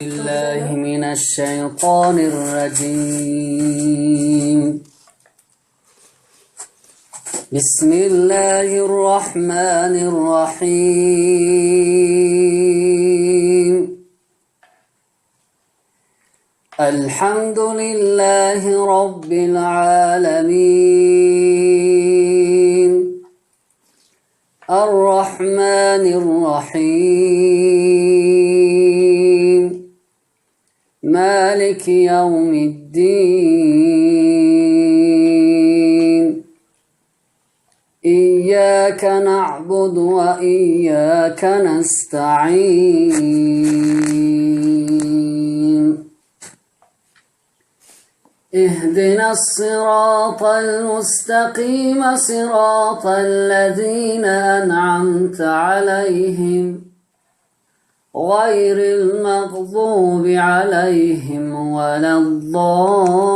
بالله من الشيطان الرجيم. بسم الله الرحمن الرحيم. الحمد لله رب العالمين الرحمن الرحيم مالك يوم الدين. إياك نعبد وإياك نستعين. اهدنا الصراط المستقيم صراط الذين أنعمت عليهم غير المغضوب عليهم ولا الضالين.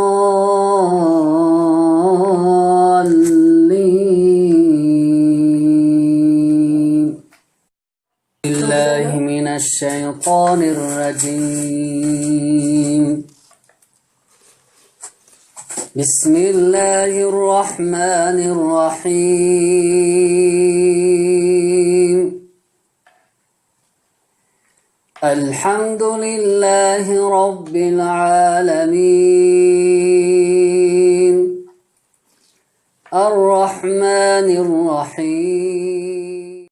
بالله من الشيطان الرجيم. بسم الله الرحمن الرحيم. الحمد لله رب العالمين الرحمن الرحيم